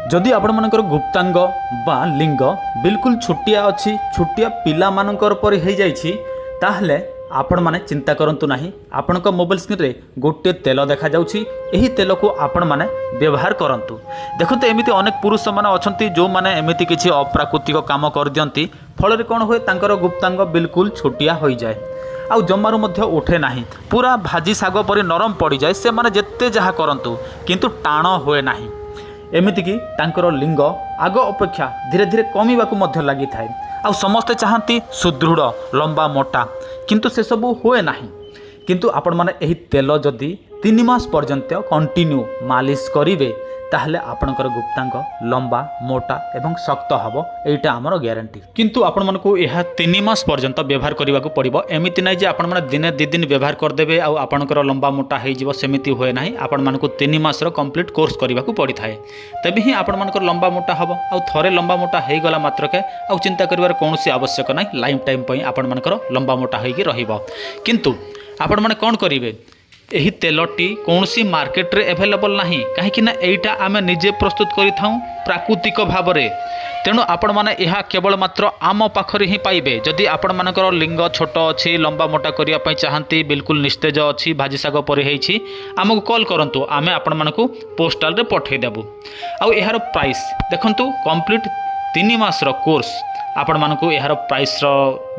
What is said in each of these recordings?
जदि आपणमानकर गुप्तांग बा लिंग बिल्कुल छुटिया अच्छी छुटिया पिला मानकर परि हो जाइछि ताहले आपण माने चिंता करंतु नाही। आपणक मोबाइल स्क्रीन रे गोटे तेल देखा जाउछि, एही तेल को आपण माने व्यवहार करंतु। देखंतु एमिति अनेक पुरुष माने अछंती जो माने एमिति किछि अप्राकृतिक काम कर दियंती, फल रे कोन होय तांकर गुप्तांग बिल्कुल छुटिया होई जाय आउ जमारू मध्य उठे नाही, पूरा भाजी साग परि नरम पड़ी जाय। से माने जेते जहा करंतु किंतु टाण होए नाही। एमितिकी तांकर लिंग आग अपेक्षा धीरे धीरे कमिबाकू मध्य लागि थाए। आ समस्ते चाहती सुदृढ़ लंबा मोटा किंतु से सबू हुए नाही। किंतु आपण माने एही तेल जदि 3 मास पर्यंत कंटिन्यू मालिश करिवे ताहले आपणकर गुप्तांग लंबा मोटा एवं शक्त हबो, एटा हमर ग्यारंटी। किंतु आपण मानको एहा 3 मास पर्यंत व्यवहार करबाकू पड़िबो। एमिति नै जे आपण माने दिने 2 दिन व्यवहार कर देबे आ आपणकर लंबा मोटा हे जिवो, सेमिति होय नाही। आपण मानको 3 मास रो कंप्लीट कोर्स करबाकू पड़ी थाए, तबे ही आपण मानकर लंबा मोटा हबो। आ थरे लंबा मोटा हे गला मात्रके आ चिंता करिवार कोनोसी आवश्यक नै। लाइफ टाइम पई आपण मानकर लंबा मोटा हेकी रहिबो। किंतु आपण माने कोन करिवे, एही तेलटी कौनसी मार्केट रे अवेलेबल नाही, कहीं ना एटा आमे निजे प्रस्तुत करि थाउ प्राकृतिक भाव रे। तेणु आपण माने यह केवल मात्र आम पाखरे ही पाइबे। जदि आपण मानकर लिंग छोट अच्छी लंबा मोटा करिया पई चाहंती, बिल्कुल निस्तेज अच्छी भाजी साग परि हेछि, आमको कॉल करंतु, आमे आपण मानकू पोस्टल रे पठै देबु। आ एहार प्राइस देखंतु कंप्लीट 3 मास रो कोर्स आपण मानकू यार प्राइस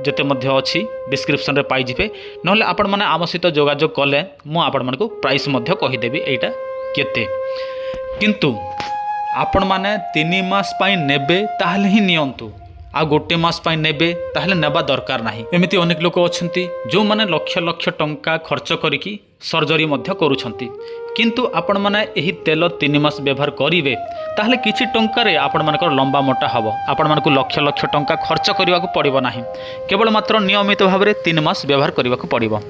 जेते मध्य अच्छी डिस्क्रिप्शन रे पाई जिवे। नहले आपण माने आम सहित जोगाजोग कले मु आपण मानकू प्राइस मध्य कहिदेबी एटा केते। किंतु आपण माने 3 मास पाई नेबे ताहले ही नियंतु, आ गोटे मास पाई नेबे ताहले नेबा दरकार नाही। एमिति अनेक लोक अछंती जो माने लक्ष लक्ष टंका खर्च करिकी सर्जरी मध्य करूछंती, किंतु आपण माने एही तेल 3 मास व्यवहार करिवे ताहले किछि टंका आपण मानकर लंबा मोटा हबो। आपण मानकू लक्ष लक्ष टंका खर्च करबाकू पड़िबो नाही, केवल मात्र नियमित भाव में 3 मास व्यवहार करबाकू पड़िबो।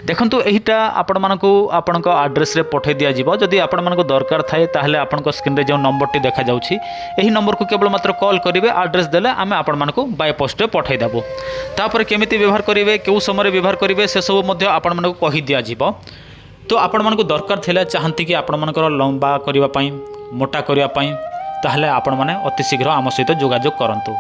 देखंतु एहिटा आपण मानकू आपणक एड्रेस रे पठै दिया जिवो। जदि आपण मानकू दरकार थाए ताहले आपणक स्क्रीन रे जो नंबर टी देखा जाउछि, एही नंबर को केवल मात्र कॉल करिवे, एड्रेस देले आमे आपण मानकू बाय पोस्ट रे पठै देबो। तापर केमिति व्यवहार करिवे, केउ समय व्यवहार करिवे, से सब मध्य आपण मानकू कहि दिया जिवो। तो आपण मानकू दरकार थिले चाहंती कि आपण मानकर लंबा करिवा पई मोटा करिवा पई, ताहले आपण माने अति शीघ्र आम सहित जोगाजोग करंतु।